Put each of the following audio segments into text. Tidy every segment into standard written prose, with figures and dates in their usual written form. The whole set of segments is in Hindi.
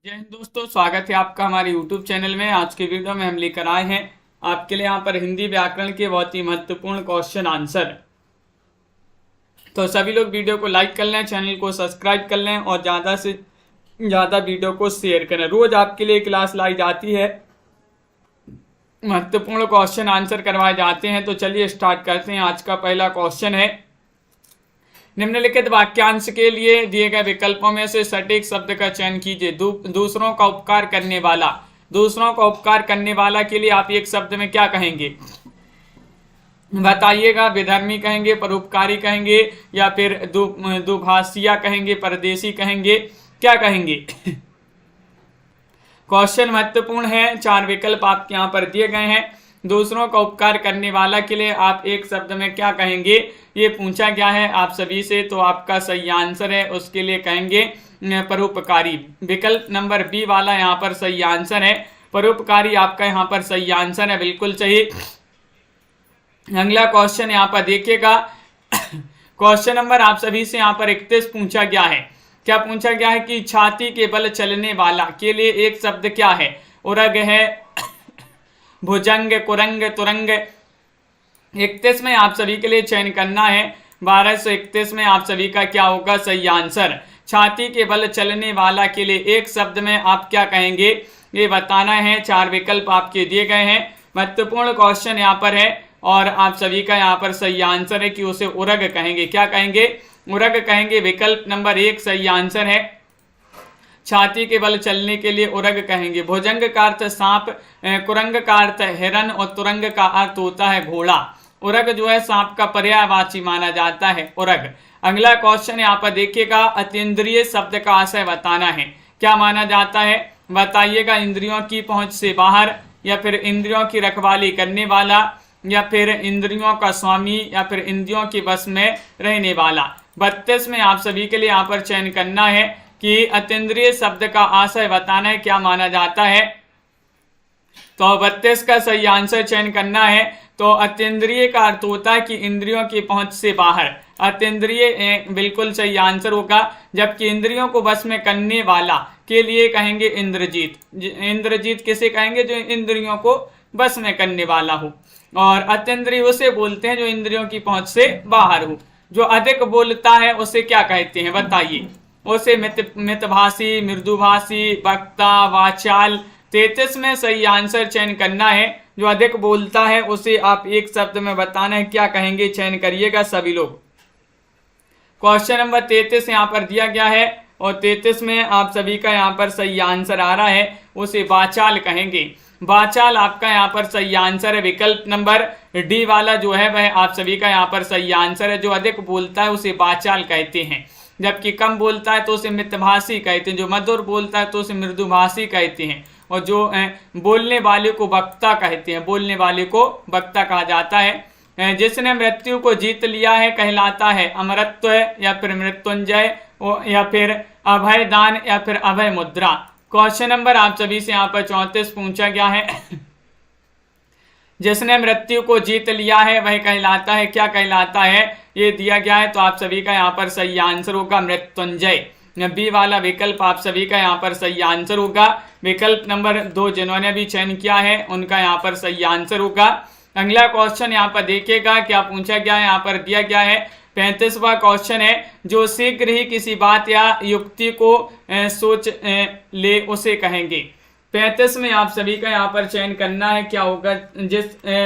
जय हिंद दोस्तों, स्वागत है आपका हमारे YouTube चैनल में। आज के वीडियो में हम लेकर आए हैं आपके लिए यहाँ पर हिंदी व्याकरण के बहुत ही महत्वपूर्ण क्वेश्चन आंसर। तो सभी लोग वीडियो को लाइक कर लें, चैनल को सब्सक्राइब कर लें और ज़्यादा से ज़्यादा वीडियो को शेयर करें। रोज आपके लिए क्लास लाई जाती है, महत्वपूर्ण क्वेश्चन आंसर करवाए जाते हैं। तो चलिए स्टार्ट करते हैं। आज का पहला क्वेश्चन है, निम्नलिखित वाक्यांश के लिए दिए गए विकल्पों में से सटीक शब्द का चयन कीजिए। दूसरों का उपकार करने वाला। दूसरों का उपकार करने वाला के लिए आप एक शब्द में क्या कहेंगे बताइएगा। विधर्मी कहेंगे, परोपकारी कहेंगे, या फिर दुभाषिया कहेंगे, परदेशी कहेंगे, क्या कहेंगे? क्वेश्चन महत्वपूर्ण है। 4 विकल्प आपके यहाँ पर दिए गए हैं। दूसरों का उपकार करने वाला के लिए आप एक शब्द में क्या कहेंगे, ये पूछा गया है आप सभी से। तो आपका सही आंसर है, उसके लिए कहेंगे परोपकारी। विकल्प नंबर बी वाला यहाँ पर सही आंसर है। परोपकारी आपका यहाँ पर सही आंसर है, बिल्कुल सही। अगला क्वेश्चन यहाँ पर देखिएगा। क्वेश्चन नंबर आप सभी से यहाँ पर 31 पूछा गया है। क्या पूछा गया है कि छाती के बल चलने वाला के लिए एक शब्द क्या है? उरग है, भुजंग, कुरंग, तुरंग। 31 में आप सभी के लिए चयन करना है। 1231 में आप सभी का क्या होगा सही आंसर? छाती के बल चलने वाला के लिए एक शब्द में आप क्या कहेंगे, ये बताना है। 4 विकल्प आपके दिए गए हैं। महत्वपूर्ण क्वेश्चन यहाँ पर है और आप सभी का यहाँ पर सही आंसर है कि उसे उरग कहेंगे। क्या कहेंगे? उरग कहेंगे। विकल्प नंबर 1 सही आंसर है। छाती के बल चलने के लिए उरग कहेंगे। भुजंग का अर्थ सांप, कुरंग का अर्थ हिरन और तुरंग का अर्थ होता है घोड़ा। उरग जो है सांप का पर्यायवाची माना जाता है, उरग। अगला क्वेश्चन यहाँ पर देखिएगा। अतीन्द्रिय शब्द का आशय बताना है। क्या माना जाता है बताइएगा। इंद्रियों की पहुंच से बाहर, या फिर इंद्रियों की रखवाली करने वाला, या फिर इंद्रियों का स्वामी, या फिर इंद्रियों के बस में रहने वाला। 32 में आप सभी के लिए यहाँ पर चयन करना है कि अतीन्द्रिय शब्द का आशय बताना है, क्या माना जाता है। तो 32 का सही आंसर चयन करना है। तो अतीन्द्रिय का अर्थ होता है कि इंद्रियों की पहुंच से बाहर। अतीन्द्रिय बिल्कुल सही आंसर होगा। जबकि इंद्रियों को बस में करने वाला के लिए कहेंगे इंद्रजीत। इंद्रजीत किसे कहेंगे? जो इंद्रियों को बस में करने वाला हो। और अतीन्द्रिय उसे बोलते हैं जो इंद्रियों की पहुंच से बाहर हो। जो अधिक बोलता है उसे क्या कहते हैं बताइए? उसे मितभाषी, मृदुभाषी, वक्ता, वाचाल। 33 में सही आंसर चयन करना है। जो अधिक बोलता है उसे आप एक शब्द में बताना है, क्या कहेंगे? चयन करिएगा सभी लोग। क्वेश्चन नंबर 33 यहाँ पर दिया गया है और 33 में आप सभी का यहाँ पर सही आंसर आ रहा है, उसे वाचाल कहेंगे। वाचाल आपका यहाँ पर सही आंसर है। विकल्प नंबर डी वाला जो है वह आप सभी का यहाँ पर सही आंसर है। जो अधिक बोलता है उसे वाचाल कहते हैं, जबकि कम बोलता है तो उसे मितभाषी कहते हैं। जो मधुर बोलता है तो उसे मृदुभाषी कहते हैं, और जो बोलने वाले को वक्ता कहते हैं। बोलने वाले को वक्ता कहा जाता है। जिसने मृत्यु को जीत लिया है कहलाता है अमरत्व, या फिर मृत्युंजय, या फिर अभय दान, या फिर अभय मुद्रा। क्वेश्चन नंबर आप सभी से यहाँ पर 34 पूछा गया है। जिसने मृत्यु को जीत लिया है वह कहलाता है, क्या कहलाता है? ये दिया गया है। तो आप सभी का यहाँ पर सही आंसर होगा मृत्युंजय। बी वाला विकल्प आप सभी का यहाँ पर सही आंसर होगा। विकल्प नंबर 2 जिन्होंने भी चयन किया है उनका यहाँ पर सही आंसर होगा। अगला क्वेश्चन यहाँ पर देखिएगा क्या पूछा गया है। यहाँ पर दिया गया है 35वां क्वेश्चन है। जो शीघ्र ही किसी बात या युक्ति को सोच ले उसे कहेंगे। 35 में आप सभी का यहाँ पर चयन करना है, क्या होगा?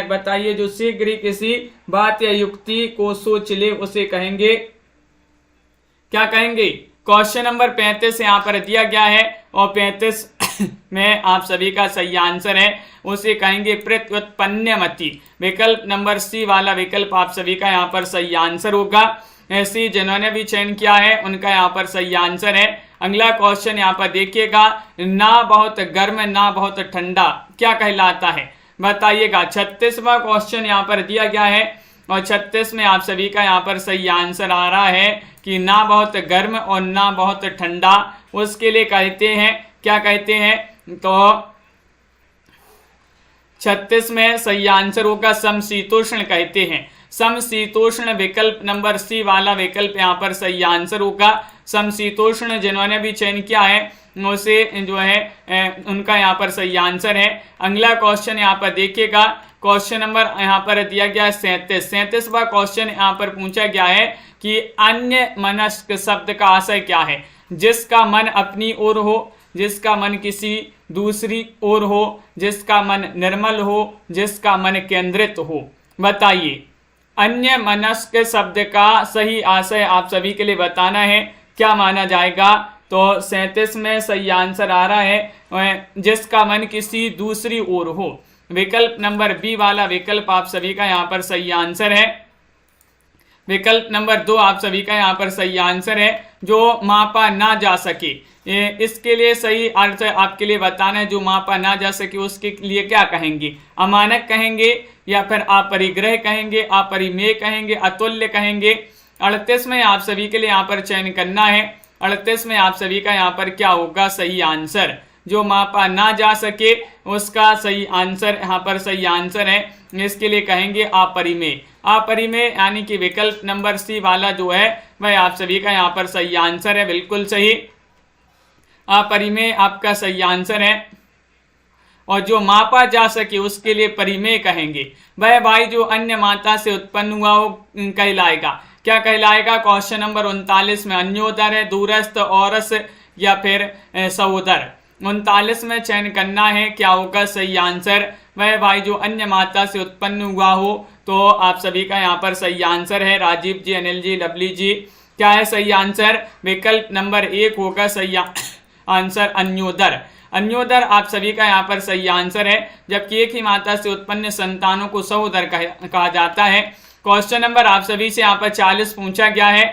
बताइए। जो शीघ्र ही किसी बात या युक्ति को सोच ले उसे कहेंगे, क्या कहेंगे? क्वेश्चन नंबर 35 यहाँ पर दिया गया है और 35 में आप सभी का सही आंसर है, उसे कहेंगे प्रत्युत्पन्नमति। विकल्प नंबर सी वाला विकल्प आप सभी का यहाँ पर सही आंसर होगा। सी जिन्होंने भी चयन किया है उनका यहाँ पर सही आंसर है। अगला क्वेश्चन यहाँ पर देखिएगा। ना बहुत गर्म ना बहुत ठंडा क्या कहलाता है बताइएगा। 36वां क्वेश्चन यहाँ पर दिया गया है और 36 में आप सभी का यहाँ पर सही आंसर आ रहा है कि ना बहुत गर्म और ना बहुत ठंडा, उसके लिए कहते हैं, क्या कहते हैं? तो 36 में सही आंसर होगा समशीतोष्ण कहते हैं। समशीतोष्ण विकल्प नंबर सी वाला विकल्प यहाँ पर सही आंसर होगा। समशीतोष्ण जिन्होंने भी चयन किया है उसे जो है उनका यहाँ पर सही आंसर है। अगला क्वेश्चन यहाँ पर देखिएगा, क्वेश्चन नंबर यहाँ पर दिया गया है 37वां क्वेश्चन यहाँ पर पूछा गया है कि अन्य मनस्क शब्द का आशय क्या है। जिसका मन अपनी ओर हो, जिसका मन किसी दूसरी ओर हो, जिसका मन निर्मल हो, जिसका मन केंद्रित हो। बताइए अन्य मनस्क शब्द का सही आशय आप सभी के लिए बताना है, क्या माना जाएगा। तो 37 में सही आंसर आ रहा है जिसका मन किसी दूसरी ओर हो। विकल्प नंबर बी वाला विकल्प आप सभी का यहाँ पर सही आंसर है। विकल्प नंबर 2 आप सभी का यहाँ पर सही आंसर है, जो मापा ना जा सके। इसके लिए सही अर्थ आपके लिए बताना है, जो मापा ना जा सके उसके लिए क्या कहेंगे, अमानक कहेंगे या फिर अपरिग्रह कहेंगे, अपरिमेय कहेंगे, अतुल्य कहेंगे। 38 में आप सभी के लिए यहाँ पर चयन करना है। 38 में आप सभी का यहाँ पर क्या होगा सही आंसर, जो मापा ना जा सके उसका सही आंसर यहाँ पर सही आंसर है। इसके लिए कहेंगे अपरिमेय। अपरिमेय यानी कि विकल्प नंबर सी वाला जो है वह आप सभी का यहाँ पर सही आंसर है, बिल्कुल सही। अपरिमेय आपका सही आंसर है। और जो मापा जा सके उसके लिए परिमेय कहेंगे। वह भाई जो अन्य माता से उत्पन्न हुआ हो कहलाएगा, क्या कहलाएगा। क्वेश्चन नंबर 39 में अन्योदर है, दूरस्थ, औरस या फिर सहोदर। 39 में चयन करना है, क्या होगा सही आंसर। वह भाई जो अन्य माता से उत्पन्न हुआ हो, तो आप सभी का यहाँ पर सही आंसर है। राजीव जी, अनिल जी, लवली जी, क्या है सही आंसर। विकल्प नंबर 1 होगा सही आंसर अन्योदर। अन्योदर आप सभी का यहाँ पर सही आंसर है, जबकि एक ही माता से उत्पन्न संतानों को सहोदर कहा जाता है। क्वेश्चन नंबर आप सभी से यहाँ पर 40 पूछा गया है,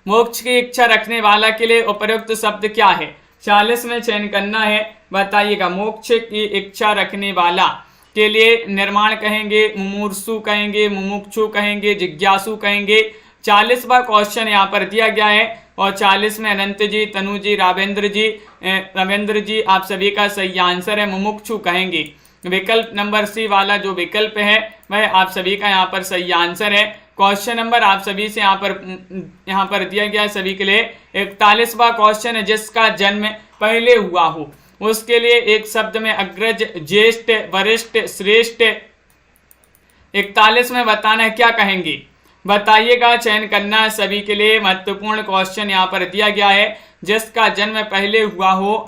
मोक्ष की इच्छा रखने वाला के लिए उपयुक्त शब्द क्या है। 40 में चयन करना है, बताइएगा। मोक्ष की इच्छा रखने वाला के लिए निर्माण कहेंगे, मुमूर्षु कहेंगे, मुमुक्षु कहेंगे, जिज्ञासु कहेंगे। 40वां क्वेश्चन यहाँ पर दिया गया है और 40 में अनंत जी, तनु जी, रविंद्र जी आप सभी का सही आंसर है, मुमुक्षु कहेंगे। विकल्प नंबर सी वाला जो विकल्प है वह आप सभी का यहाँ पर सही आंसर है। क्वेश्चन नंबर आप सभी से यहाँ पर दिया गया है सभी के लिए 41वां क्वेश्चन है, जिसका जन्म पहले हुआ हो उसके लिए एक शब्द में अग्रज, ज्येष्ठ, वरिष्ठ, श्रेष्ठ। 41 में बताना है, क्या कहेंगे बताइएगा। चयन करना है सभी के लिए। महत्वपूर्ण क्वेश्चन यहाँ पर दिया गया है, जिसका जन्म पहले हुआ हो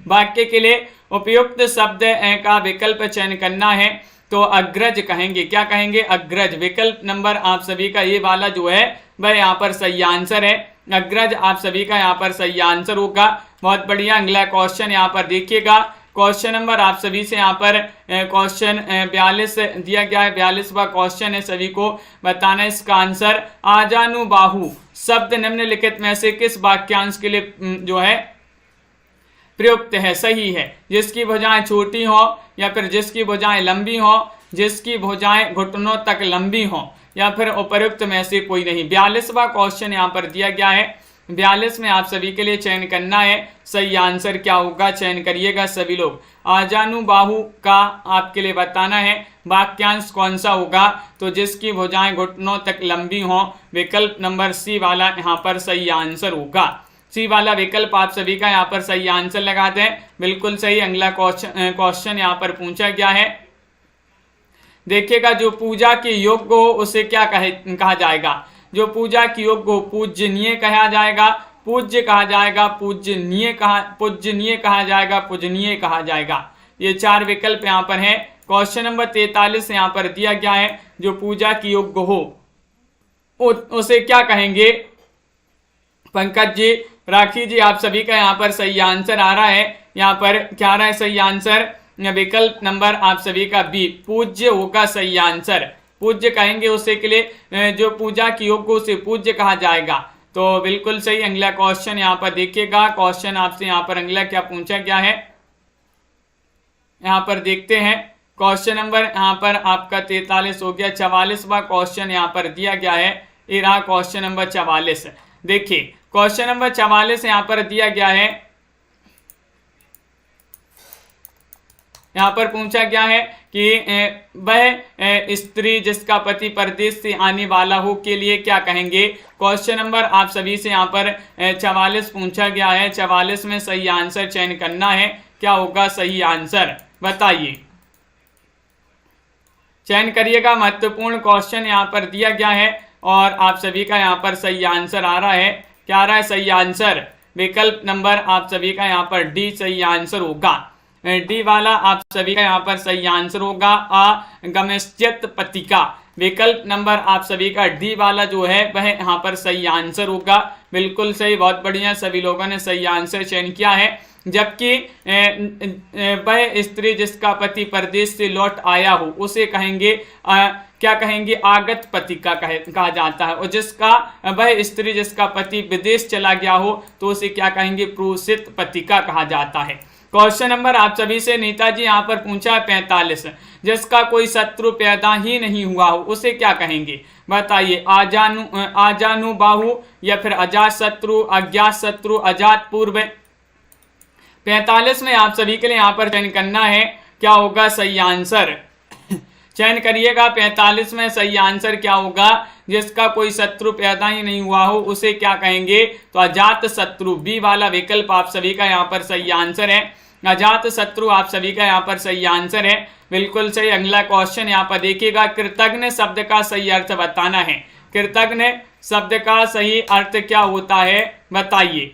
वाक्य के लिए उपयुक्त शब्द का विकल्प चयन करना है, तो अग्रज कहेंगे। क्या कहेंगे, अग्रज। विकल्प नंबर आप सभी का ये वाला जो है वह यहाँ पर सही आंसर है, अग्रज आप सभी का यहाँ पर सही आंसर होगा। बहुत बढ़िया। अगला क्वेश्चन यहाँ पर देखिएगा। क्वेश्चन नंबर आप सभी से यहाँ पर क्वेश्चन 42 दिया गया है। 42वां क्वेश्चन है, सभी को बताना है इसका आंसर। आजानुबाहु शब्द निम्नलिखित में से किस वाक्यांश के लिए जो है प्रयुक्त है, सही है। जिसकी भुजाएं छोटी हो या फिर जिसकी भुजाएं लंबी हो, जिसकी भुजाएं घुटनों तक लंबी हो, या फिर उपयुक्त में से कोई नहीं। 42वां क्वेश्चन यहाँ पर दिया गया है। 42 में आप सभी के लिए चयन करना है, सही आंसर क्या होगा, चयन करिएगा सभी लोग। आजानुबाहु का आपके लिए बताना है वाक्यांश कौन सा होगा, तो जिसकी भुजाएं घुटनों तक लंबी हों। विकल्प नंबर सी वाला यहाँ पर सही आंसर होगा। सी वाला विकल्प आप सभी का यहाँ पर सही आंसर लगाते हैं, बिल्कुल सही। अगला क्वेश्चन यहाँ पर पूछा गया है, देखिएगा। जो पूजा के योग्य हो उसे क्या कहा जाएगा। जो पूजा की योग्य हो पूजनीय कहा जाएगा, पूज्य कहा जाएगा, पूजनीय कहा जाएगा, पूजनीय कहा जाएगा। ये 4 विकल्प यहाँ पर हैं। क्वेश्चन नंबर 43 यहाँ पर दिया गया है, जो पूजा की योग्य हो उसे क्या कहेंगे। पंकज जी, राखी जी आप सभी का यहाँ पर सही आंसर आ रहा है। यहाँ पर क्या आ रहा है सही आंसर, विकल्प नंबर आप सभी का बी, पूज्य होगा सही आंसर। पूज्य कहेंगे उसे के लिए जो पूजा की योग्य उसे पूज्य कहा जाएगा, तो बिल्कुल सही। अगला क्वेश्चन यहाँ पर देखिएगा। क्वेश्चन आपसे यहाँ पर अगला क्या पूछा गया है, यहाँ पर देखते हैं। क्वेश्चन नंबर यहाँ पर आपका 43 हो गया। 44वां क्वेश्चन यहाँ पर दिया गया है, ये रहा क्वेश्चन नंबर 44। देखिए क्वेश्चन नंबर 44 यहाँ पर दिया गया है, यहाँ पर पूछा गया है कि वह स्त्री जिसका पति परदेश से आने वाला हो के लिए क्या कहेंगे। क्वेश्चन नंबर आप सभी से यहाँ पर 44 पूछा गया है। 44 में सही आंसर चयन करना है। क्या होगा सही आंसर, बताइए, चयन करिएगा। महत्वपूर्ण क्वेश्चन यहाँ पर दिया गया है और आप सभी का यहाँ पर सही आंसर आ रहा है। क्या आ रहा है सही आंसर? विकल्प नंबर आप सभी का यहाँ पर डी सही आंसर होगा। डी वाला आप सभी का यहाँ पर सही आंसर होगा। अगमश्चित पतिका, विकल्प नंबर आप सभी का डी वाला जो है वह यहाँ पर सही आंसर होगा। बिल्कुल सही, बहुत बढ़िया, सभी लोगों ने सही आंसर चयन किया है। जबकि वह स्त्री जिसका पति परदेश से लौट आया हो उसे कहेंगे क्या कहेंगे? आगत पतिका कहा जाता है। और जिसका वह स्त्री जिसका पति विदेश चला गया हो तो उसे क्या कहेंगे? प्रोषित पतिका कहा जाता है। क्वेश्चन नंबर आप सभी से नेताजी यहाँ पर पूछा है 45, जिसका कोई शत्रु पैदा ही नहीं हुआ हो उसे क्या कहेंगे, बताइए। आजानु बाहु या फिर अजात शत्रु, अज्ञात शत्रु, अजात पूर्व। 45 में आप सभी के लिए यहाँ पर चयन करना है। क्या होगा सही आंसर, चयन करिएगा। 45 में सही आंसर क्या होगा? जिसका कोई शत्रु पैदा ही नहीं हुआ हो उसे क्या कहेंगे? तो अजात शत्रु, बी वाला विकल्प आप सभी का यहाँ पर सही आंसर है। अजात शत्रु आप सभी का यहाँ पर सही आंसर है। बिल्कुल सही। अगला क्वेश्चन यहाँ पर देखिएगा। कृतज्ञ शब्द का सही अर्थ बताना है। कृतज्ञ शब्द का सही अर्थ क्या होता है, बताइए।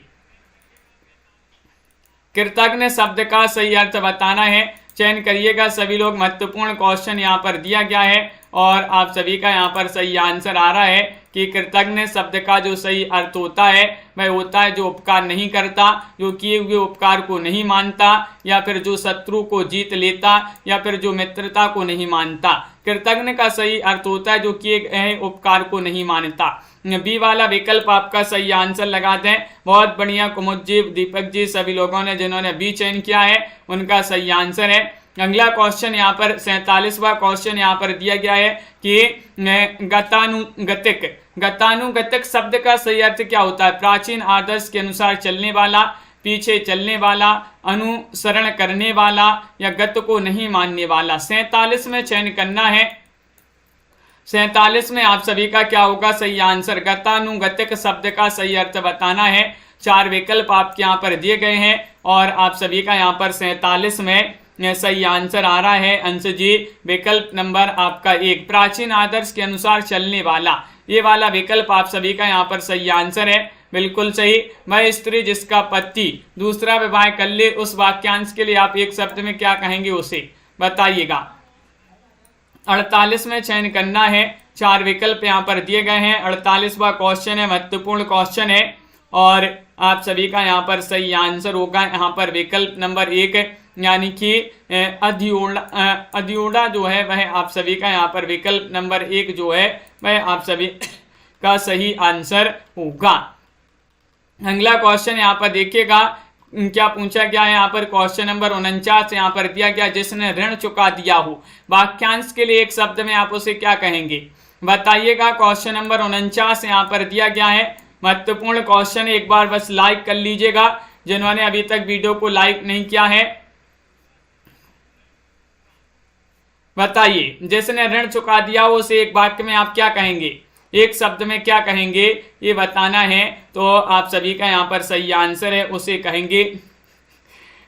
कृतज्ञ शब्द का सही अर्थ बताना है। चयन करिएगा सभी लोग। महत्वपूर्ण क्वेश्चन यहाँ पर दिया गया है और आप सभी का यहाँ पर सही आंसर आ रहा है कि कृतज्ञ शब्द का जो सही अर्थ होता है वह होता है जो उपकार नहीं करता, जो किए हुए उपकार को नहीं मानता, या फिर जो शत्रु को जीत लेता, या फिर जो मित्रता को नहीं मानता। कृतज्ञ का सही अर्थ होता है जो किए गए उपकार को नहीं मानता। बी वाला विकल्प आपका सही आंसर लगा दें। बहुत बढ़िया कुमुद जी, दीपक जी, सभी लोगों ने जिन्होंने बी चयन किया है उनका सही आंसर है। अगला क्वेश्चन यहाँ पर 47वां क्वेश्चन यहाँ पर दिया गया है कि गतानुगतिक, गतानुगतिक शब्द का सही अर्थ क्या होता है? प्राचीन आदर्श के अनुसार चलने वाला, पीछे चलने वाला, अनुसरण करने वाला, या गत को नहीं मानने वाला। 47 में चयन करना है। 47 में आप सभी का क्या होगा सही आंसर? गतानुगतिक शब्द का सही अर्थ बताना है। 4 विकल्प आपके यहाँ पर दिए गए हैं और आप सभी का यहाँ पर 47 में सही आंसर आ रहा है। अंश जी, विकल्प नंबर आपका 1, प्राचीन आदर्श के अनुसार चलने वाला, ये वाला विकल्प आप सभी का यहाँ पर सही आंसर है। बिल्कुल सही। वह स्त्री जिसका पति दूसरा विवाह कर ले, उस वाक्यांश के लिए आप एक शब्द में क्या कहेंगे उसे, बताइएगा। 48 में चयन करना है। 4 विकल्प यहाँ पर दिए गए हैं। 48वां क्वेश्चन है, महत्वपूर्ण क्वेश्चन है और आप सभी का यहाँ पर सही आंसर होगा यहाँ पर विकल्प नंबर 1, यानी कि अधियोड़ा जो है वह आप सभी का यहाँ पर विकल्प नंबर 1 जो है वह आप सभी का सही आंसर होगा। अगला क्वेश्चन यहाँ पर देखिएगा क्या पूछा गया है। यहाँ पर क्वेश्चन नंबर 49 यहाँ पर दिया गया, जिसने ऋण चुका दिया हो, वाक्यांश के लिए एक शब्द में आप उसे क्या कहेंगे, बताइएगा। क्वेश्चन नंबर 49 यहाँ पर दिया गया है। महत्वपूर्ण क्वेश्चन, एक बार बस लाइक कर लीजिएगा जिन्होंने अभी तक वीडियो को लाइक नहीं किया है। बताइए, जिसने ऋण चुका दिया हो उसे एक वाक्य में आप क्या कहेंगे, एक शब्द में क्या कहेंगे, ये बताना है। तो आप सभी का यहाँ पर सही आंसर है, उसे कहेंगे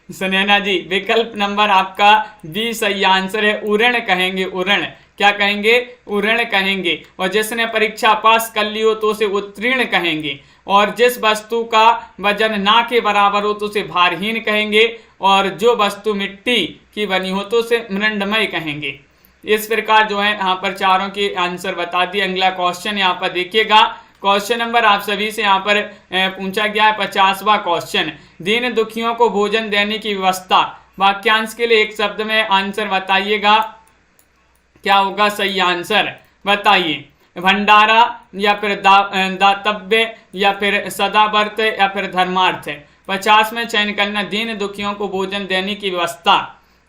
सुनैना जी, विकल्प नंबर आपका बी सही आंसर है, उऋण कहेंगे। उऋण क्या कहेंगे, उऋण कहेंगे। और जिसने परीक्षा पास कर ली हो तो उसे उत्तीर्ण कहेंगे। और जिस वस्तु का वजन ना के बराबर हो तो उसे भारहीन कहेंगे। और जो वस्तु मिट्टी की बनी हो तो उसे मृण्मय कहेंगे। इस प्रकार जो है यहाँ पर चारों के आंसर बता दिए। अगला क्वेश्चन यहाँ पर देखिएगा। क्वेश्चन नंबर आप सभी से यहाँ पर पूछा गया है 50वां क्वेश्चन, दीन दुखियों को भोजन देने की व्यवस्था, वाक्यांश के लिए एक शब्द में आंसर बताइएगा। क्या होगा सही आंसर, बताइए। भंडारा या फिर दातव्य या फिर सदाव्रत या फिर धर्मार्थ। 50 में चयन करना, दीन दुखियों को भोजन देने की व्यवस्था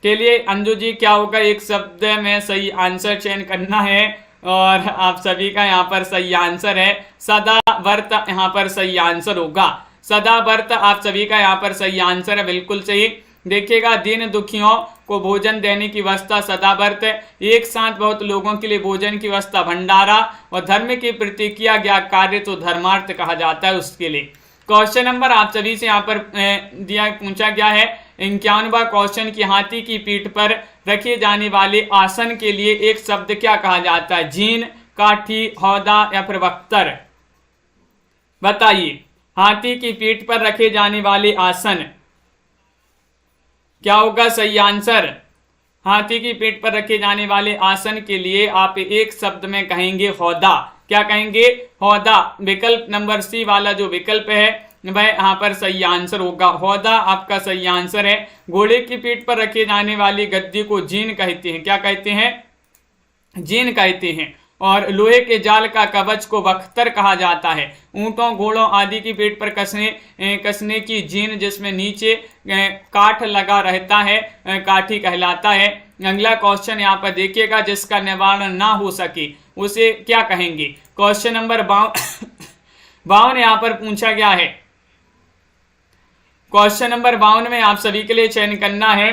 के लिए अंजू जी क्या होगा, एक शब्द में सही आंसर चयन करना है। और आप सभी का यहाँ पर सही आंसर है सदाव्रत, यहाँ पर सही आंसर होगा सदाव्रत। आप सभी का यहाँ पर सही आंसर है, बिल्कुल सही। देखिएगा, दीन दुखियों को भोजन देने की व्यवस्था सदाव्रत, एक साथ बहुत लोगों के लिए भोजन की व्यवस्था भंडारा, और धर्म की प्रति किया गया कार्य तो धर्मार्थ कहा जाता है उसके लिए। क्वेश्चन नंबर आप सभी से यहाँ पर पूछा गया है 51वां क्वेश्चन की हाथी की पीठ पर रखे जाने वाले आसन के लिए एक शब्द क्या कहा जाता है? जीन, काठी, हौदा या फिर बख्तर? बताइए, हाथी की पीठ पर रखे जाने वाले आसन क्या होगा सही आंसर? हाथी की पीठ पर रखे जाने वाले आसन के लिए आप एक शब्द में कहेंगे हौदा। क्या कहेंगे? हौदा। विकल्प नंबर सी वाला जो विकल्प है वह यहाँ पर सही आंसर होगा, हौदा आपका सही आंसर है। घोड़े की पीठ पर रखे जाने वाली गद्दी को जीन कहते हैं। क्या कहते हैं? जीन कहते हैं। और लोहे के जाल का कवच को बख्तर कहा जाता है। ऊंटों, घोड़ों आदि की पीठ पर कसने की जीन जिसमें नीचे काठ लगा रहता है काठी कहलाता है। अगला क्वेश्चन यहाँ पर देखिएगा, जिसका निवारण ना हो सके उसे क्या कहेंगे? क्वेश्चन नंबर 52 यहाँ पर पूछा गया है। क्वेश्चन नंबर 52 में आप सभी के लिए चयन करना है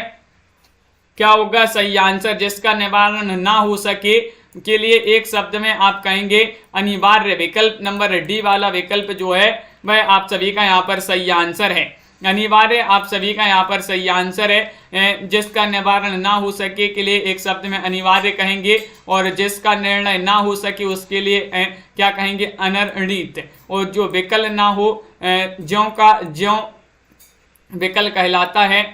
क्या होगा सही आंसर। जिसका निवारण ना हो सके के लिए एक शब्द में आप कहेंगे अनिवार्य। विकल्प नंबर डी वाला विकल्प जो है वह आप सभी का यहाँ पर सही आंसर है। अनिवार्य आप सभी का यहाँ पर सही आंसर है। जिसका निवारण ना हो सके के लिए एक शब्द में अनिवार्य कहेंगे, और जिसका निर्णय ना हो सके उसके लिए क्या कहेंगे? अनिर्णीत। और जो विकल ना हो ज्यों का ज्यों विकल कहलाता है,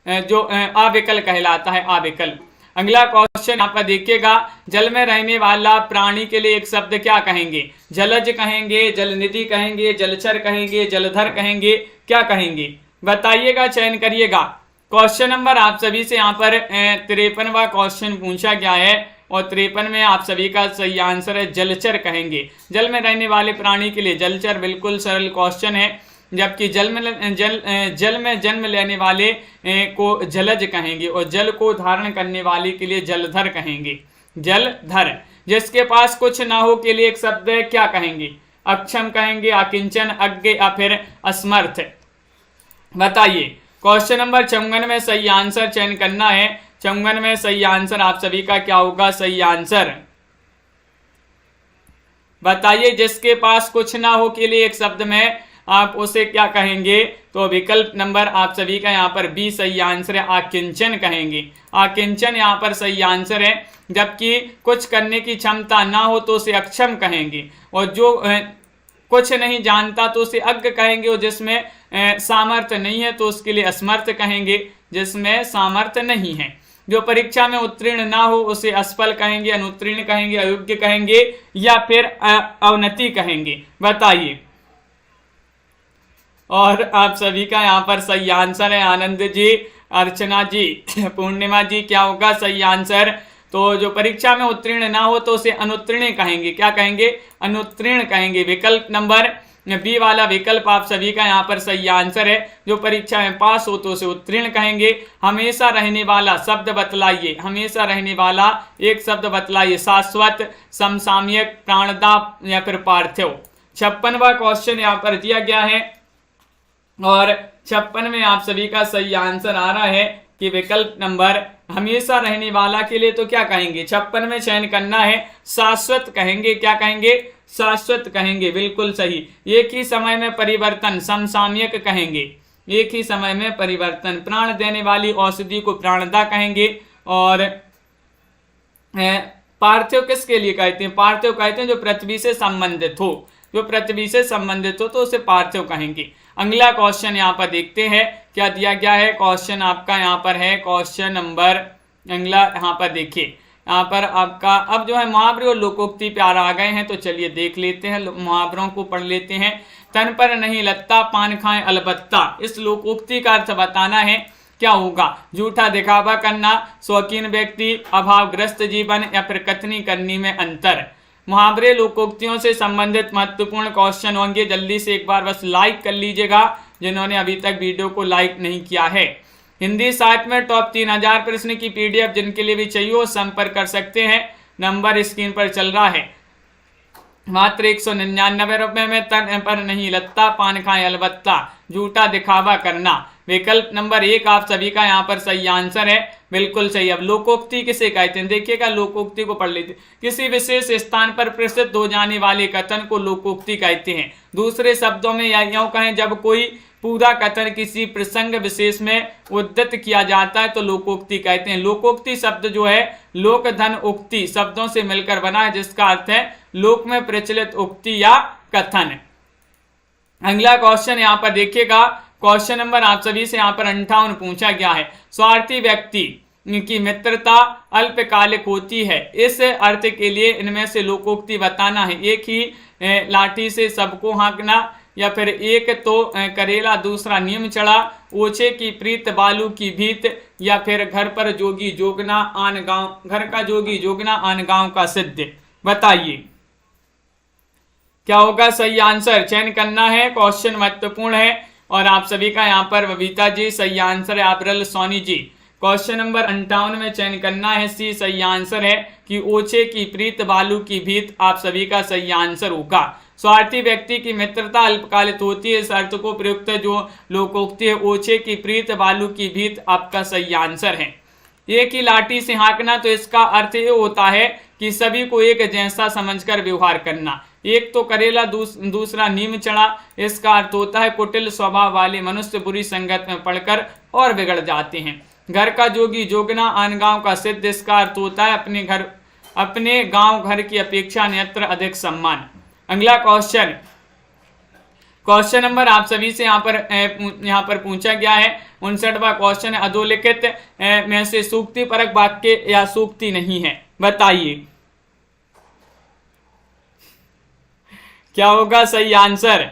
जो अविकल कहलाता है, अविकल। अगला क्वेश्चन यहाँ पर देखिएगा, जल में रहने वाला प्राणी के लिए एक शब्द क्या कहेंगे? जलज कहेंगे, जलनिधि कहेंगे, जलचर कहेंगे, जलधर कहेंगे? क्या कहेंगे? बताइएगा, चयन करिएगा। क्वेश्चन नंबर आप सभी से यहाँ पर 53वां क्वेश्चन पूछा गया है, और 53 में आप सभी का सही आंसर है जलचर कहेंगे। जल में रहने वाले प्राणी के लिए जलचर बिल्कुल सरल क्वेश्चन है, जबकि जल में जन्म लेने वाले को जलज कहेंगे, और जल को धारण करने वाले के लिए जलधर कहेंगे। जलधर। जिसके पास कुछ ना हो के लिए एक शब्द है, क्या कहेंगे? अक्षम कहेंगे, अकिंचन, अज्ञ या फिर असमर्थ? बताइए। क्वेश्चन नंबर 54 में सही आंसर चयन करना है। 54 में सही आंसर आप सभी का क्या होगा सही आंसर? बताइए। जिसके पास कुछ ना हो के लिए एक शब्द में आप उसे क्या कहेंगे? तो विकल्प नंबर आप सभी का यहाँ पर बी सही आंसर है, आकिंचन कहेंगे। आकिंचन यहाँ पर सही आंसर है। जबकि कुछ करने की क्षमता ना हो तो उसे अक्षम कहेंगे, और जो कुछ नहीं जानता तो उसे अज्ञ कहेंगे, और जिसमें सामर्थ्य नहीं है तो उसके लिए असमर्थ कहेंगे, जिसमें सामर्थ्य नहीं है। जो परीक्षा में उत्तीर्ण ना हो उसे असफल कहेंगे, अनुत्तीर्ण कहेंगे, अयोग्य कहेंगे या फिर अवनति कहेंगे? बताइए। और आप सभी का यहाँ पर सही आंसर है आनंद जी, अर्चना जी, पूर्णिमा जी। क्या होगा सही आंसर? तो जो परीक्षा में उत्तीर्ण ना हो तो उसे अनुत्तीर्ण कहेंगे। क्या कहेंगे? अनुत्तीर्ण कहेंगे। विकल्प नंबर बी वाला विकल्प आप सभी का यहाँ पर सही आंसर है। जो परीक्षा में पास हो तो उसे उत्तीर्ण कहेंगे। हमेशा रहने वाला शब्द बतलाइए, हमेशा रहने वाला एक शब्द बतलाइए। शाश्वत, समसामयिक, प्राणदाप या फिर पार्थिव? 56वां क्वेश्चन यहाँ पर दिया गया है, और 56 में आप सभी का सही आंसर आ रहा है कि विकल्प नंबर हमेशा रहने वाला के लिए तो क्या कहेंगे? 56 में चयन करना है, शाश्वत कहेंगे। क्या कहेंगे? शाश्वत कहेंगे, बिल्कुल सही। एक ही समय में परिवर्तन, समसामयिक कहेंगे। एक ही समय में परिवर्तन। प्राण देने वाली औषधि को प्राणदा कहेंगे। और पार्थिव किसके लिए कहते हैं? पार्थिव कहते हैं जो पृथ्वी से संबंधित हो, जो पृथ्वी से संबंधित हो तो उसे पार्थिव कहेंगे। अगला क्वेश्चन यहाँ पर देखते हैं क्या दिया गया है। क्वेश्चन आपका यहाँ पर है क्वेश्चन नंबर अगला, यहाँ पर देखिए। यहाँ पर आपका अब जो है मुहावरे और लोकोक्ति प्यार आ गए हैं, तो चलिए देख लेते हैं, मुहावरों को पढ़ लेते हैं। तन पर नहीं लत्ता, पान खाएं अलबत्ता। इस लोकोक्ति का अर्थ बताना है, क्या होगा? झूठा दिखावा करना, शौकीन व्यक्ति, अभावग्रस्त जीवन या फिर कथनी करनी में अंतर। मुहावरे लोकोक्तियों से संबंधित महत्वपूर्ण क्वेश्चन होंगे। जल्दी से एक बार बस लाइक कर लीजिएगा जिन्होंने अभी तक वीडियो को लाइक नहीं किया है। हिंदी साहित्य में टॉप 3000 प्रश्न की पीडीएफ जिनके लिए भी चाहिए वो संपर्क कर सकते हैं। नंबर स्क्रीन पर चल रहा है। मात्र 199 रुपए में तन पर नहीं लत्ता, पान खाएं अलबत्ता, झूठा दिखावा करना। विकल्प नंबर 1 आप सभी का यहाँ पर सही आंसर है, बिल्कुल सही। अब लोकोक्ति किसे कहते हैं, देखिएगा लोकोक्ति को पढ़ लेते। किसी विशेष स्थान पर प्रसिद्ध हो जाने वाले कथन को लोकोक्ति कहते हैं। दूसरे शब्दों में या यूं कहें, जब कोई पूरा कथन किसी प्रसंग विशेष में उद्धृत किया जाता है तो लोकोक्ति कहते हैं। लोकोक्ति शब्द जो है लोक धन उक्ति शब्दों से मिलकर बना है, जिसका अर्थ है लोक में प्रचलित उक्ति या कथन। अगला क्वेश्चन यहाँ पर देखिएगा, क्वेश्चन नंबर आप सभी से यहाँ पर 58 पूछा गया है। स्वार्थी व्यक्ति की मित्रता अल्पकालिक होती है, इस अर्थ के लिए इनमें से लोकोक्ति बताना है। एक ही लाठी से सबको हाँकना, या फिर एक तो करेला दूसरा नीम चढ़ा, ओछे की प्रीत बालू की भीत, या फिर घर पर जोगी जोगना आन गांव, घर का जोगी जोगना आन गांव का सिद्ध। बताइए क्या होगा सही आंसर, चयन करना है, क्वेश्चन महत्वपूर्ण है। और आप सभी का यहाँ पर बबीता जी सही आंसर है, अब्रल सोनी जी। क्वेश्चन नंबर 58 में चयन करना है, सी सही आंसर है कि ओछे की प्रीत बालू की भीत आप सभी का सही आंसर होगा। स्वार्थी व्यक्ति की मित्रता अल्पकालिक होती है, इस अर्थ को प्रयुक्त जो लोकोक्ति है ओछे की प्रीत बालू की भीत आपका सही आंसर है। एक ही लाठी से हाँकना, तो इसका अर्थ ये होता है कि सभी को एक जैसा समझकर व्यवहार करना। एक तो करेला दूसरा नीम चढ़ा, इसका अर्थ होता है कुटिल स्वभाव वाले मनुष्य बुरी संगत में पड़कर और बिगड़ जाते हैं। घर का जोगी जोगना आन गांव का सिद्ध, इसका अर्थ होता है अपने गांव घर की अपेक्षा अन्यत्र अधिक सम्मान। अगला क्वेश्चन, क्वेश्चन नंबर आप सभी से यहाँ पर पूछा गया है 59वां क्वेश्चन है, अधोलिखित में से सूक्ति परक वाक्य या सूक्ति नहीं है, बताइए क्या होगा सही आंसर,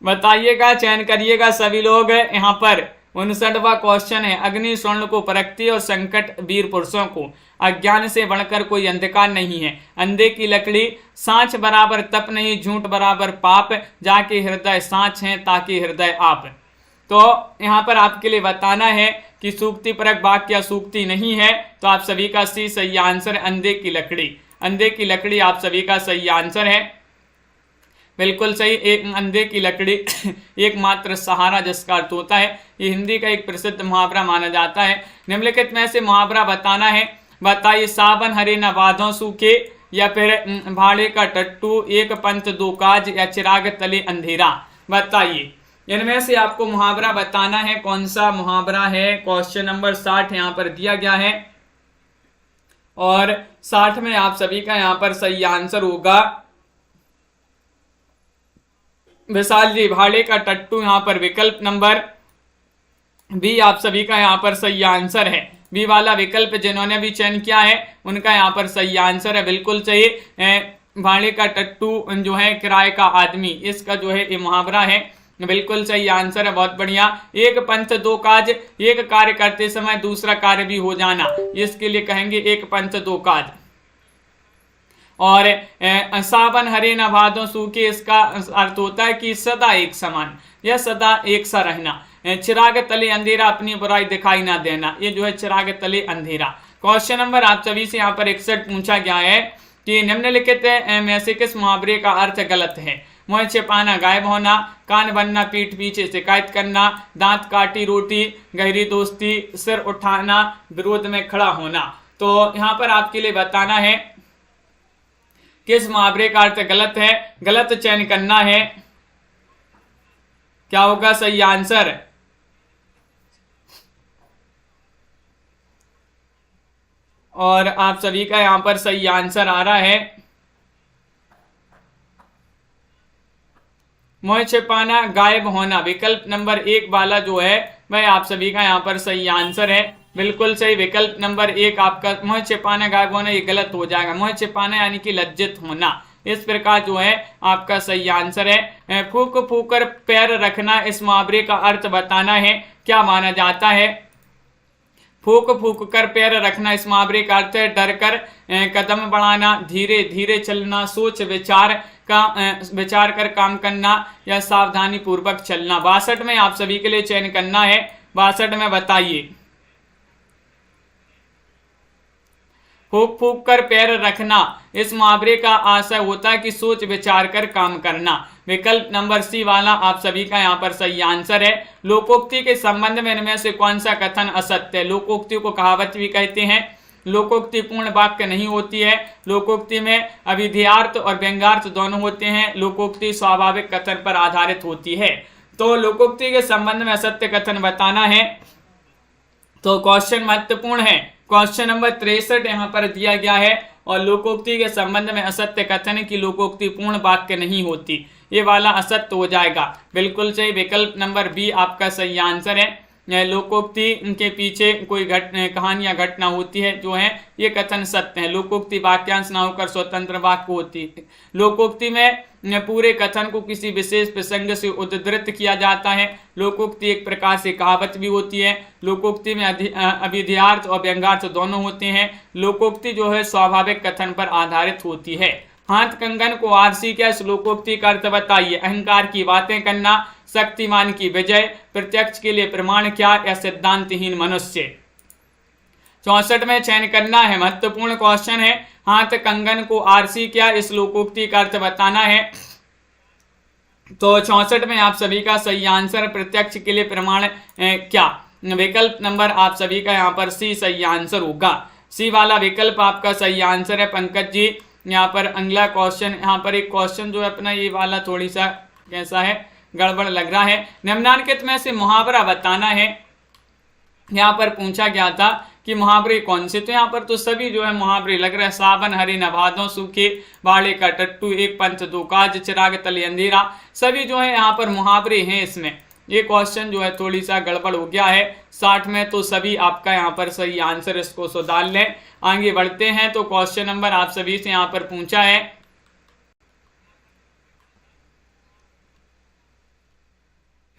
बताइएगा, चयन करिएगा सभी लोग। यहाँ पर 59वां क्वेश्चन है, अग्नि स्वर्ण को परखती और संकट वीर पुरुषों को, अज्ञान से बढ़कर कोई अंधकार नहीं है, अंधे की लकड़ी, सांच बराबर तप नहीं, झूठ बराबर पाप, जाके हृदय सांच है ताकि हृदय आप। तो यहाँ पर आपके लिए बताना है कि सूक्ति परक वाक्य या सूक्ति नहीं है, तो आप सभी का सी सही आंसर है, अंधे की लकड़ी। अंधे की लकड़ी आप सभी का सही आंसर है, बिल्कुल सही। एक अंधे की लकड़ी एकमात्र सहारा, जिसका अर्थ होता है, ये हिंदी का एक प्रसिद्ध मुहावरा माना जाता है। निम्नलिखित में से मुहावरा बताना है, बताइए। सावन हरे न बादों सूखे, या फिर भाड़े का टट्टू, एक पंथ दो काज, या चिराग तले अंधेरा। बताइए इनमें से आपको मुहावरा बताना है, कौन सा मुहावरा है। क्वेश्चन नंबर 60 यहाँ पर दिया गया है, और 60 में आप सभी का यहाँ पर सही आंसर होगा विशाल जी, भाड़े का टट्टू यहाँ पर विकल्प नंबर बी आप सभी का यहाँ पर सही आंसर है। बी वाला विकल्प जिन्होंने भी चयन किया है उनका यहाँ पर सही आंसर है, बिल्कुल सही। भाड़े का टट्टू जो है किराए का आदमी, इसका जो है ये मुहावरा है, बिल्कुल सही आंसर है, बहुत बढ़िया। एक पंथ दो काज, एक कार्य करते समय दूसरा कार्य भी हो जाना, इसके लिए कहेंगे एक पंथ दो काज। और सावन हरे न भादों सूखे, इसका अर्थ होता है कि सदा एक समान या सदा एक सा रहना। चिराग तले अंधेरा, अपनी बुराई दिखाई ना देना, ये जो है चिराग तले अंधेरा। क्वेश्चन नंबर आप सभी से यहाँ पर 61 पूछा गया है कि निम्नलिखित में से किस मुहावरे का अर्थ गलत है। मुँह छिपाना गायब होना, कान बनना पीठ पीछे शिकायत करना, दांत काटी रोटी, गहरी दोस्ती, सिर उठाना, विरोध में खड़ा होना। तो यहाँ पर आपके लिए बताना है किस मुहावरे का अर्थ गलत है, गलत चयन करना है, क्या होगा सही आंसर। और आप सभी का यहां पर सही आंसर आ रहा है, मुँह छिपाना गायब होना, विकल्प नंबर 1 वाला जो है वह आप सभी का यहाँ पर सही आंसर है, बिल्कुल सही। विकल्प नंबर 1 आपका मुँह छिपाना गायब होना, ये गलत हो जाएगा। मुँह छिपाना यानी कि लज्जित होना, इस प्रकार जो है आपका सही आंसर है। फूक फूक कर पैर रखना, इस मुहावरे का अर्थ बताना है, क्या माना जाता है। फूक फूक कर पैर रखना, इस मुहावरे का अर्थ है डर कर कदम बढ़ाना, धीरे धीरे चलना, सोच विचार कर काम करना, या सावधानी पूर्वक चलना। 62 में आप सभी के लिए चयन करना है, 62 में बताइए फूक फूक कर पैर रखना, इस मुहावरे का आशय होता है कि सोच विचार कर काम करना। विकल्प नंबर सी वाला आप सभी का यहाँ पर सही आंसर है। लोकोक्ति के संबंध में इनमें से कौन सा कथन असत्य है? लोकोक्ति को कहावत भी कहते हैं। लोकोक्ति पूर्ण वाक्य नहीं होती है। लोकोक्ति में अभिधेयार्थ और व्यंग्यार्थ दोनों होते हैं। लोकोक्ति स्वाभाविक कथन पर आधारित होती है। तो लोकोक्ति के संबंध में असत्य कथन बताना है, तो क्वेश्चन महत्वपूर्ण है। क्वेश्चन नंबर 63 यहाँ पर दिया गया है और लोकोक्ति के संबंध में असत्य कथन है कि लोकोक्ति पूर्ण वाक्य नहीं होती, ये वाला असत्य हो जाएगा। बिल्कुल सही, विकल्प नंबर बी आपका सही आंसर है। लोकोक्ति के पीछे कोई कहानी या घटना होती है जो है ये कथन सत्य है। लोकोक्ति वाक्यांश ना होकर स्वतंत्र वाक्य होती है। लोकोक्ति में पूरे कथन को किसी विशेष प्रसंग से उद्धृत किया जाता है। लोकोक्ति एक प्रकार से कहावत भी होती है। लोकोक्ति में अभिधेयार्थ और व्यंग्यार्थ दोनों होते हैं। लोकोक्ति जो है स्वाभाविक कथन पर आधारित होती है। हाथ कंगन को आरसी क्या? इस लोकोक्ति का अर्थ बताइए। अहंकार की बातें करना, शक्तिमान की विजय, प्रत्यक्ष के लिए प्रमाण क्या, या सिद्धांतहीन मनुष्य। 64 में चयन करना है, महत्वपूर्ण क्वेश्चन है। हाथ कंगन को आरसी क्या? इस लोकोक्ति का अर्थ बताना है। तो 64 में आप सभी का सही आंसर प्रत्यक्ष के लिए प्रमाण क्या? विकल्प नंबर आप सभी का यहाँ पर सी सही आंसर होगा। सी वाला विकल्प आपका सही आंसर है पंकज जी। यहाँ पर अगला क्वेश्चन, यहाँ पर एक क्वेश्चन जो है अपना ये वाला थोड़ी सा कैसा है, गड़बड़ लग रहा है। निम्नलिखित में से मुहावरा बताना है। यहाँ पर पूछा गया था कि मुहावरे कौन से, तो यहाँ पर तो सभी जो है मुहावरे लग रहे हैं। सावन हरे नभादों सूखे, बाड़े का टट्टू, एक पंथ दो काज, चिराग तले अंधेरा, सभी जो है यहाँ पर मुहावरे हैं। इसमें ये क्वेश्चन जो है थोड़ी सा गड़बड़ हो गया है। 60 में तो सभी आपका यहाँ पर सही आंसर, इसको सुधार लें। आगे बढ़ते हैं तो क्वेश्चन नंबर आप सभी से यहाँ पर पूछा है।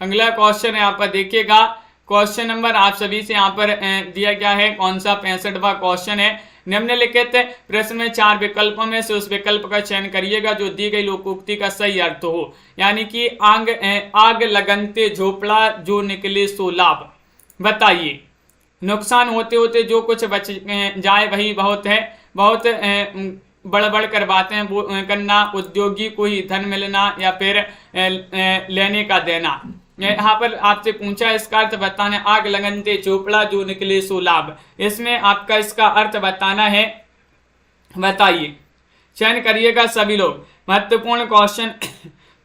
अगला क्वेश्चन यहाँ पर देखिएगा। क्वेश्चन नंबर आप सभी से यहाँ पर दिया गया है, कौन सा 65वां क्वेश्चन है। निम्नलिखित प्रश्न में 4 विकल्पों में से उस विकल्प का चयन करिएगा जो दी गई लोकोक्ति का सही अर्थ हो। यानी कि आग लगनते झोपड़ा जो निकले सो लाभ। बताइए, नुकसान होते होते जो कुछ बच जाए वही बहुत है। बहुत बड़ कर बातें करना, उद्योगी को ही धन मिलना, या फिर लेने का देना। यहाँ पर आपसे पूछा इसका अर्थ बताना। आग लगनते चोपड़ा जो निकले सो लाभ, इसमें आपका इसका अर्थ बताना है। बताइए, चयन करिएगा सभी लोग। महत्वपूर्ण क्वेश्चन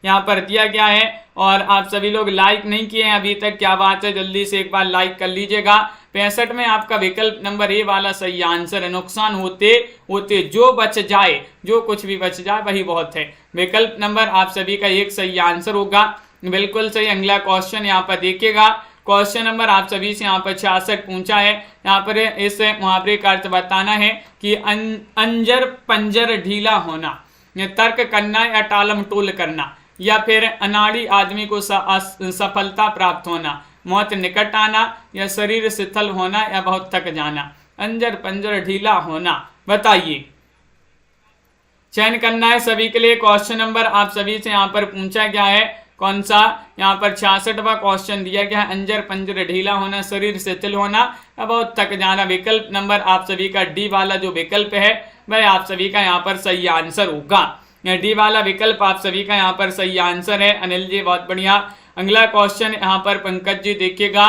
यहाँ पर दिया गया है और आप सभी लोग लाइक नहीं किए हैं अभी तक, क्या बात है, जल्दी से एक बार लाइक कर लीजिएगा। 65 में आपका विकल्प नंबर ए वाला सही आंसर है। नुकसान होते होते जो बच जाए, जो कुछ भी बच जाए वही बहुत है। विकल्प नंबर आप सभी का एक सही आंसर होगा। बिल्कुल सही। अगला क्वेश्चन यहाँ पर देखिएगा। क्वेश्चन नंबर आप सभी से यहाँ पर 66 पूछा है। यहाँ पर इस मुहावरे का अर्थ बताना है कि अंजर पंजर ढीला होना, तर्क करना या टालम टोल करना, या फिर अनाड़ी आदमी को सफलता प्राप्त होना, मौत निकट आना, या शरीर शिथिल होना, या बहुत थक जाना। अंजर पंजर ढीला होना, बताइए। चयन करना है सभी के लिए। क्वेश्चन नंबर आप सभी से यहाँ पर पूछा गया है, कौन सा, यहाँ पर 66वां क्वेश्चन दिया गया है। अंजर पंजर ढीला होना, शरीर शिथिल होना, या बहुत थक जाना। विकल्प नंबर आप सभी का डी वाला जो विकल्प है वह आप सभी का यहाँ पर सही आंसर होगा। डी वाला विकल्प आप सभी का यहाँ पर सही आंसर है। अनिल जी बहुत बढ़िया। अगला क्वेश्चन यहाँ पर पंकज जी देखिएगा।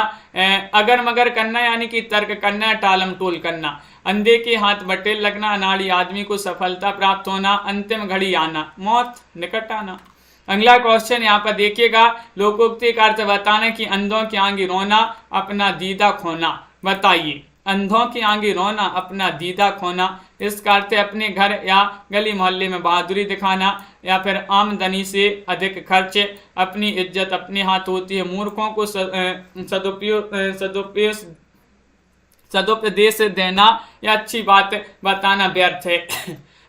अगर मगर करना यानी कि तर्क करना, टालम टोल करना, अंधे के हाथ बटेर लगना, अनाड़ी आदमी को सफलता प्राप्त होना, अंतिम घड़ी आना, मौत निकट आना। अगला क्वेश्चन यहाँ पर देखिएगा। लोकोक्ति का अर्थ बताना कि अंधों की आगे रोना, अपना दीदा खोना। बताइए, अंधों की आगे रोना, अपना दीदा खोना, इसका अर्थ है अपने घर या गली मोहल्ले में बहादुरी दिखाना, या फिर आमदनी से अधिक खर्च, अपनी इज्जत अपने हाथ होती है, मूर्खों को सदुपदेश देना, या अच्छी बात बताना व्यर्थ है।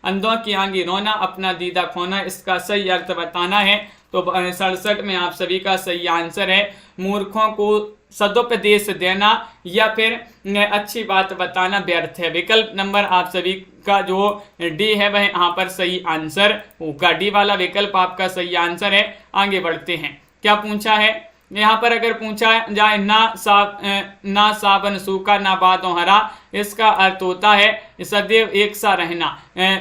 अंधों की आगे रोना, अपना दीदा खोना, इसका सही अर्थ बताना है। तो 67 में आप सभी का सही आंसर है मूर्खों को सदुपदेश देना, या फिर अच्छी बात बताना व्यर्थ है। विकल्प नंबर आप सभी का जो डी है वह यहाँ पर सही आंसर होगा। डी वाला विकल्प आपका सही आंसर है। आगे बढ़ते हैं। क्या पूछा है, यहाँ पर अगर पूछा जाए ना सावन सूखा ना बादों हरा, इसका अर्थ होता है सदैव एक सा रहना।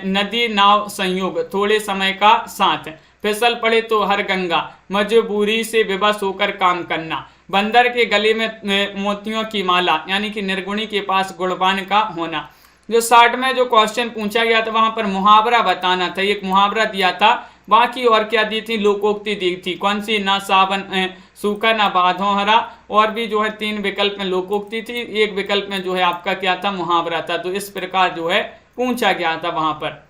नदी नाव संयोग, थोड़े समय का साथ। फिसल पड़े तो हर गंगा, मजबूरी से विवश होकर काम करना। बंदर के गले में मोतियों की माला, यानी कि निर्गुणी के पास गुणवान का होना। जो 60 में जो क्वेश्चन पूछा गया था वहां पर मुहावरा बताना था, एक मुहावरा दिया था। बाकी और क्या दी थी, लोकोक्ति दी थी। कौन सी, ना सावन सूखा ना बादों हरा, और भी जो है 3 विकल्प में लोकोक्ति थी, एक विकल्प में जो है आपका क्या था, मुहावरा था। तो इस प्रकार जो है पूछा गया था वहां पर।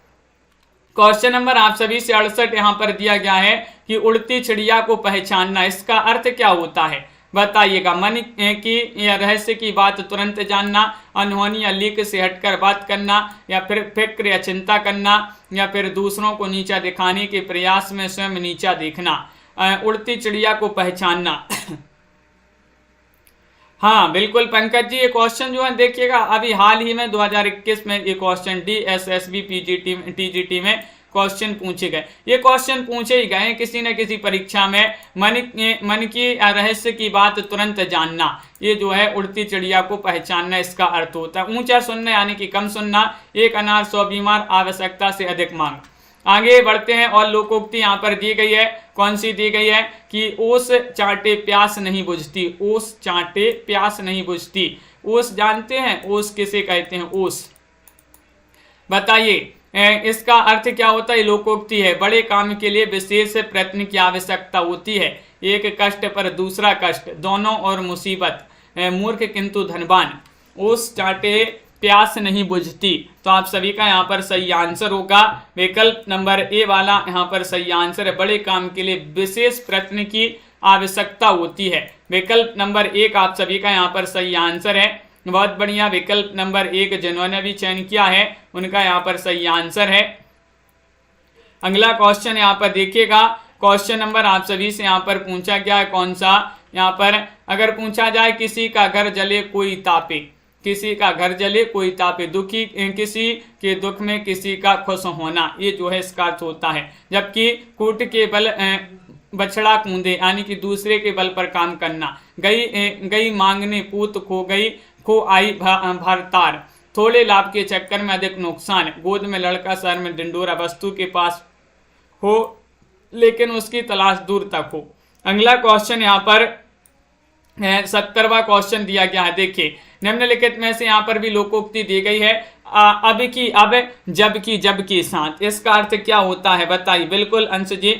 क्वेश्चन नंबर आप सभी से 68 यहाँ पर दिया गया है कि उड़ती चिड़िया को पहचानना, इसका अर्थ क्या होता है बताइएगा। मन की या रहस्य की बात तुरंत जानना, अनहोनी या लीक से हटकर बात करना, या फिर फिक्र या चिंता करना, या फिर दूसरों को नीचा दिखाने के प्रयास में स्वयं नीचा देखना। उड़ती चिड़िया को पहचानना। हाँ बिल्कुल पंकज जी, ये क्वेश्चन जो है देखिएगा अभी हाल ही में 2021 में ये क्वेश्चन DSSB TGT में क्वेश्चन पूछे गए। ये क्वेश्चन पूछे ही गए किसी न किसी परीक्षा में। मन की रहस्य की बात तुरंत जानना, ये जो है उड़ती चिड़िया को पहचानना इसका अर्थ होता है। ऊंचा सुनना यानी कि कम सुनना, एक अनार 100 बीमार, आवश्यकता से अधिक मांग। आगे बढ़ते हैं और लोकोक्ति यहाँ पर दी गई है। कौन सी दी गई है कि ओस चाटे प्यास नहीं बुझती, ओस चाटे प्यास नहीं बुझती। ओस जानते हैं, ओस किसे कहते हैं, ओस बताइए इसका अर्थ क्या होता है। लोकोक्ति है, बड़े काम के लिए विशेष प्रयत्न की आवश्यकता होती है। एक कष्ट पर दूसरा कष्ट, दोनों और मुसीबत, मूर्ख किंतु धनवान। ओस चाटे प्यास नहीं बुझती। तो आप सभी का यहाँ पर सही आंसर होगा विकल्प नंबर ए वाला यहाँ पर सही आंसर है। बड़े काम के लिए विशेष प्रयत्न की आवश्यकता होती है। विकल्प नंबर 1 आप सभी का यहाँ पर सही आंसर है। बहुत बढ़िया, विकल्प नंबर 1 जिन्होंने भी चयन किया है उनका यहाँ पर सही आंसर है। अगला क्वेश्चन यहाँ पर देखिएगा। क्वेश्चन नंबर आप सभी से यहाँ पर पूछा गया है कौन सा, यहाँ पर अगर पूछा जाए किसी का घर जले कोई तापे, किसी का घर जले कोई तापे, दुखी किसी के दुख में किसी का खुश होना, ये जो है इसका अर्थ होता है। जबकि कूट के बल बछड़ा कूदे यानी कि दूसरे के बल पर काम करना। गई मांगने पूत खो गई, खो आई भरतार। थोड़े लाभ के चक्कर में अधिक नुकसान। गोद में लड़का सर में डिंडोरा, वस्तु के पास हो लेकिन उसकी तलाश दूर तक हो। अगला क्वेश्चन यहाँ पर 70वां क्वेश्चन दिया गया है। देखिए निम्नलिखित में से यहाँ पर भी लोकोक्ति दी गई है। अब की अब, जब की जब के साथ, इसका अर्थ क्या होता है बताइए। बिल्कुल अंश जी,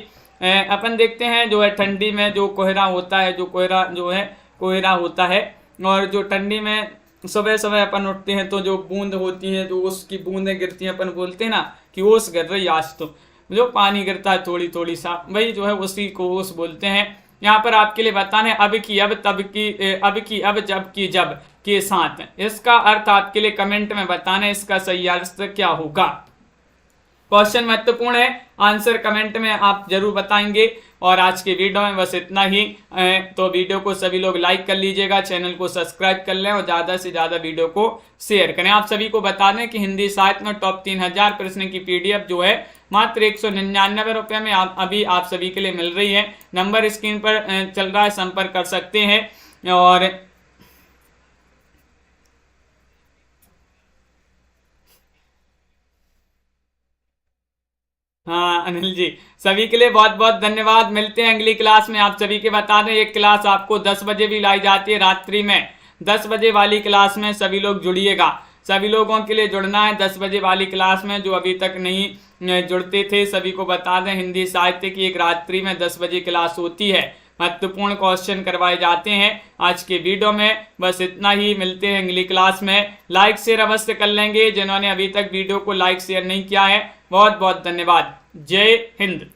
अपन देखते हैं जो है ठंडी में जो कोहरा होता है, जो कोहरा जो है कोहरा होता है, और जो ठंडी में सुबह सुबह अपन उठते हैं तो जो बूंद होती है, जो उसकी बूंदें गिरती हैं, अपन बोलते हैं ना कि ओस गिर रही आज, तो जो पानी गिरता है थोड़ी थोड़ी सा, वही जो है उसी को ओस बोलते हैं। यहाँ पर आपके लिए बताना है अब की अब, तब की अब की अब, जब की जब के साथ। इसका अर्थ आपके लिए कमेंट में बताना है इसका सही अर्थ क्या होगा। क्वेश्चन महत्वपूर्ण है, आंसर कमेंट में आप जरूर बताएंगे। और आज के वीडियो में बस इतना ही। तो वीडियो को सभी लोग लाइक कर लीजिएगा, चैनल को सब्सक्राइब कर लें और ज़्यादा से ज़्यादा वीडियो को शेयर करें। आप सभी को बता दें कि हिंदी साहित्य में टॉप 3000 प्रश्न की PDF जो है मात्र 199 रुपये में अभी आप सभी के लिए मिल रही है। नंबर स्क्रीन पर चल रहा है, संपर्क कर सकते हैं। और हाँ अनिल जी, सभी के लिए बहुत बहुत धन्यवाद। मिलते हैं अगली क्लास में। आप सभी के बता दें एक क्लास आपको 10 बजे भी लाई जाती है रात्रि में। 10 बजे वाली क्लास में सभी लोग जुड़िएगा। सभी लोगों के लिए जुड़ना है 10 बजे वाली क्लास में। जो अभी तक नहीं जुड़ते थे सभी को बता दें हिंदी साहित्य की एक रात्रि में 10 बजे क्लास होती है। महत्वपूर्ण क्वेश्चन करवाए जाते हैं। आज के वीडियो में बस इतना ही। मिलते हैं अगली क्लास में। लाइक शेयर अवश्य कर लेंगे जिन्होंने अभी तक वीडियो को लाइक शेयर नहीं किया है। बहुत बहुत धन्यवाद। जय हिंद।